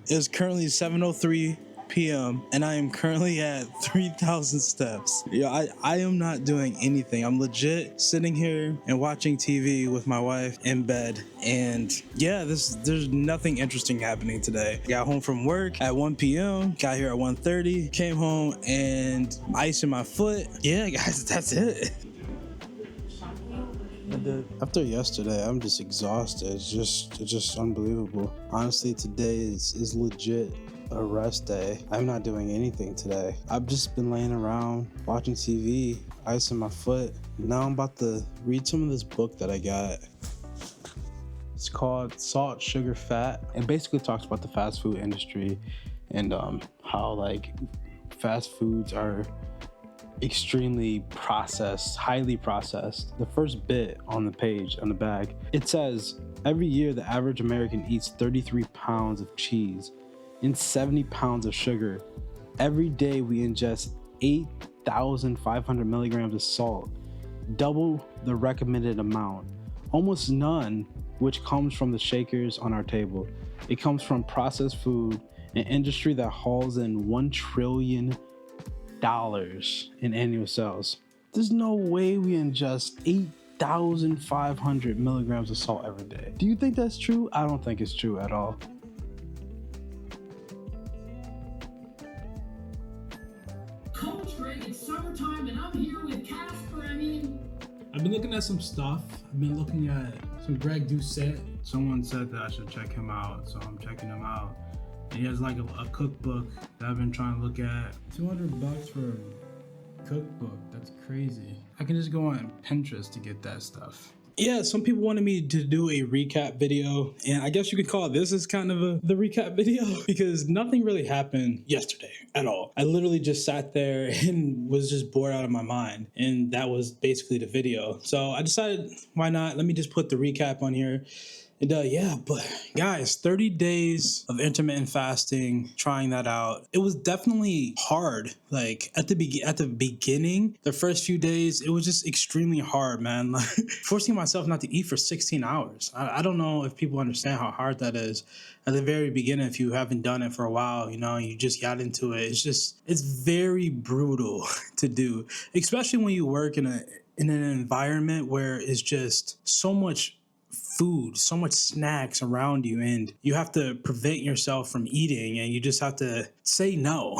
It is currently 7:03 p.m. and I am currently at 3,000 steps. Yeah, I am not doing anything. I'm legit sitting here and watching TV with my wife in bed. And yeah, there's nothing interesting happening today. Got home from work at 1 p.m. Got here at 1:30. Came home and ice in my foot. Yeah, guys, that's it. After yesterday, I'm just exhausted. It's just unbelievable. Honestly, today is legit a rest day. I'm not doing anything today. I've just been laying around watching TV, ice in my foot. Now I'm about to read some of this book that I got. It's called Salt, Sugar, Fat. It basically talks about the fast food industry and how like fast foods are extremely processed, highly processed. The first bit on the page, on the bag, it says, every year the average American eats 33 pounds of cheese and 70 pounds of sugar. Every day we ingest 8,500 milligrams of salt, double the recommended amount. Almost none which comes from the shakers on our table. It comes from processed food, an industry that hauls in $1 trillion in annual sales. There's no way we ingest 8,500 milligrams of salt every day. Do you think that's true? I don't think it's true at all. Coach Greg, it's summertime and I'm here with Casper. I've been looking at some stuff. I've been looking at some Greg Doucette. Someone said that I should check him out, so I'm checking him out. And he has like a cookbook that I've been trying to look at. $200 for a cookbook, that's crazy. I can just go on Pinterest to get that stuff. Yeah, some people wanted me to do a recap video, and I guess you could call this as kind of the recap video because nothing really happened yesterday at all. I literally just sat there and was just bored out of my mind, and that was basically the video. So I decided, why not? Let me just put the recap on here. And yeah, but guys, 30 days of intermittent fasting, trying that out. It was definitely hard. Like at the beginning, the first few days, it was just extremely hard, man. Like forcing myself not to eat for 16 hours. I don't know if people understand how hard that is. At the very beginning, if you haven't done it for a while, you know, you just got into it. It's very brutal to do, especially when you work in an environment where it's just so much food, so much snacks around you, and you have to prevent yourself from eating, and you just have to say no.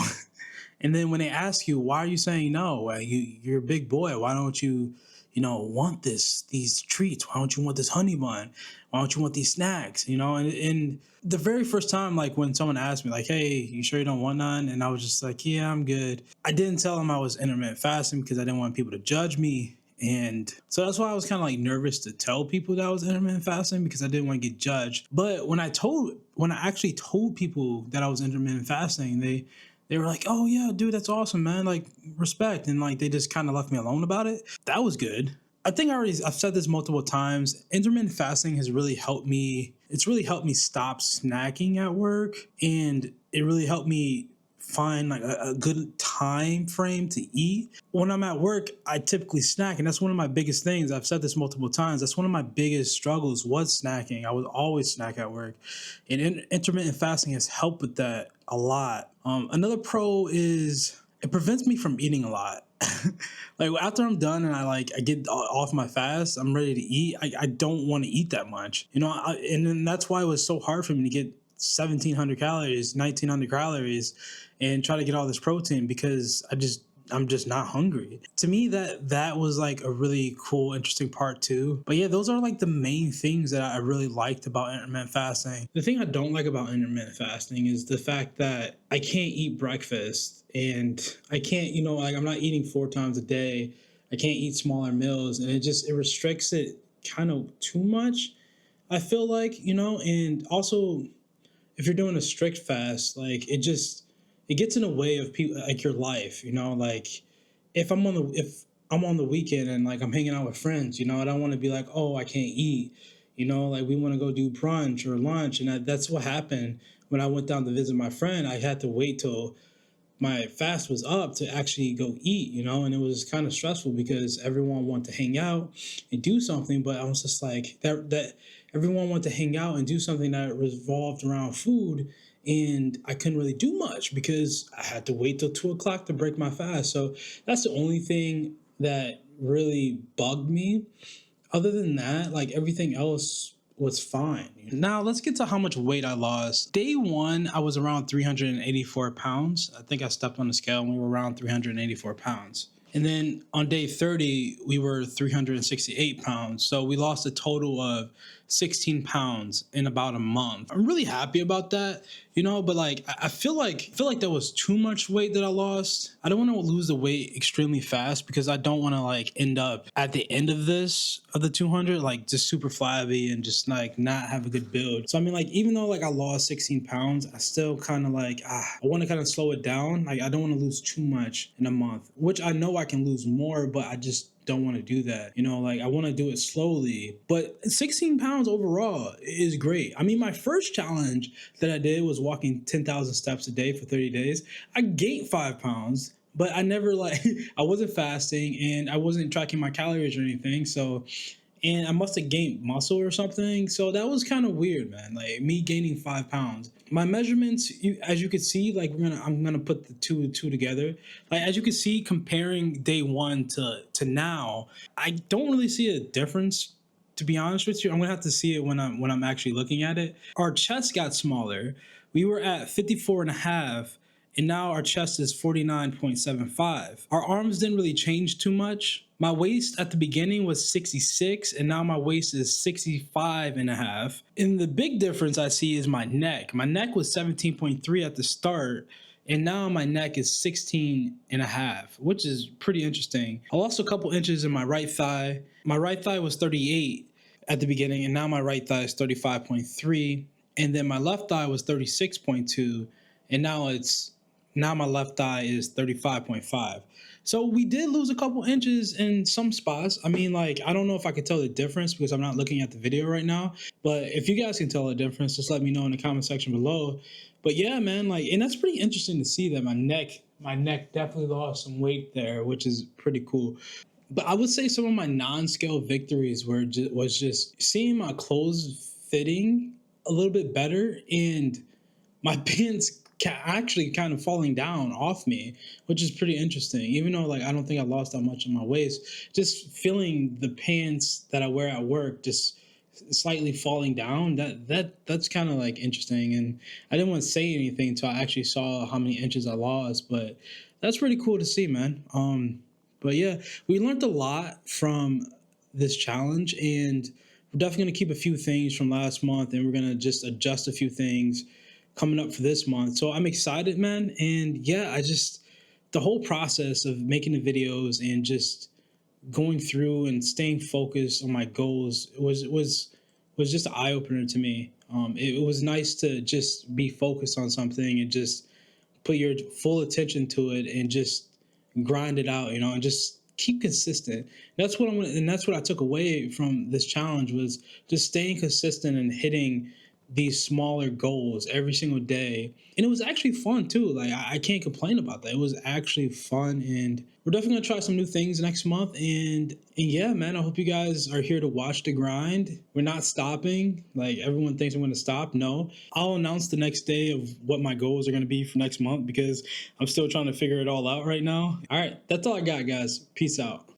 And then when they ask you, why are you saying no? You're a big boy. Why don't you want these treats? Why don't you want this honey bun? Why don't you want these snacks? And the very first time, like when someone asked me like, hey, you sure you don't want none? And I was just like, yeah, I'm good. I didn't tell them I was intermittent fasting because I didn't want people to judge me. And so that's why I was kind of like nervous to tell people that I was intermittent fasting because I didn't want to get judged. But when I actually told people that I was intermittent fasting, they were like, oh yeah, dude, that's awesome, man. Like respect. And like, they just kind of left me alone about it. That was good. I think I've said this multiple times. Intermittent fasting has really helped me. It's really helped me stop snacking at work. And it really helped me find like a good time frame to eat. When I'm at work, I typically snack, and that's one of my biggest things. I've said this multiple times. That's one of my biggest struggles was snacking. I would always snack at work, and intermittent fasting has helped with that a lot. Another pro is it prevents me from eating a lot. Like after I'm done and I get off my fast, I'm ready to eat. I don't want to eat that much, and then that's why it was so hard for me to get 1,700 calories, 1,900 calories, and try to get all this protein because I'm just not hungry. To me, that was like a really cool, interesting part too. But yeah, those are like the main things that I really liked about intermittent fasting. The thing I don't like about intermittent fasting is the fact that I can't eat breakfast and I can't, like I'm not eating 4 times a day. I can't eat smaller meals, and it restricts it kind of too much, I feel like, and also if you're doing a strict fast, like it gets in the way of people, like your life, like if I'm on the weekend and like I'm hanging out with friends, I don't want to be like, oh, I can't eat, like we want to go do brunch or lunch. And that's what happened when I went down to visit my friend. I had to wait till my fast was up to actually go eat, you know, and it was kind of stressful because everyone wanted to hang out and do something, but I was just like that everyone wanted to hang out and do something that revolved around food, and I couldn't really do much because I had to wait till 2 o'clock to break my fast. So that's the only thing that really bugged me. Other than that, like everything else was fine. Now let's get to how much weight I lost. Day one, I was around 384 pounds. I think I stepped on the scale and we were around 384 pounds. And then on day 30, we were 368 pounds. So we lost a total of 16 pounds in about a month. I'm really happy about that, you know, but like I feel like there was too much weight that I lost. I don't want to lose the weight extremely fast because I don't want to like end up at the end of the 200 like just super flabby and just like not have a good build. So I mean, like even though like I lost 16 pounds, I still kind of like I want to kind of slow it down. Like I don't want to lose too much in a month, which I know I can lose more, but I just don't want to do that. You know, like I want to do it slowly. But 16 pounds overall is great. I mean, my first challenge that I did was walking 10,000 steps a day for 30 days. I gained 5 pounds, but I never like, I wasn't fasting and I wasn't tracking my calories or anything. So, and I must have gained muscle or something. So that was kind of weird, man. Like me gaining 5 pounds. My measurements, as you can see, like I'm gonna put the two and two together. Like as you can see, comparing day one to now, I don't really see a difference. To be honest with you, I'm gonna have to see it when I'm actually looking at it. Our chest got smaller. We were at 54 and a half, and now our chest is 49.75. Our arms didn't really change too much. My waist at the beginning was 66, and now my waist is 65 and a half. And the big difference I see is my neck. My neck was 17.3 at the start, and now my neck is 16 and a half, which is pretty interesting. I lost a couple inches in my right thigh. My right thigh was 38 at the beginning, and now my right thigh is 35.3. And then my left thigh was 36.2, and now my left thigh is 35.5. So we did lose a couple inches in some spots. I mean, like, I don't know if I could tell the difference because I'm not looking at the video right now. But if you guys can tell the difference, just let me know in the comment section below. But yeah, man, like, and that's pretty interesting to see that my neck definitely lost some weight there, which is pretty cool. But I would say some of my non-scale victories was just seeing my clothes fitting a little bit better and my pants actually kind of falling down off me, which is pretty interesting. Even though like I don't think I lost that much in my waist, just feeling the pants that I wear at work just slightly falling down, that's kind of like interesting. And I didn't want to say anything until I actually saw how many inches I lost, but that's pretty cool to see, man. But yeah, we learned a lot from this challenge, and we're definitely going to keep a few things from last month, and we're going to just adjust a few things coming up for this month. So I'm excited, man. And yeah, the whole process of making the videos and just going through and staying focused on my goals was just an eye opener to me. It was nice to just be focused on something and just put your full attention to it and just grind it out, you know, and just keep consistent. That's what I took away from this challenge was just staying consistent and hitting these smaller goals every single day. And it was actually fun too. Like I can't complain about that. It was actually fun, and we're definitely gonna try some new things next month. And yeah, man, I hope you guys are here to watch the grind. We're not stopping. Like everyone thinks I'm gonna stop. No. I'll announce the next day of what my goals are gonna be for next month because I'm still trying to figure it all out right now. All right, that's all I got, guys. Peace out.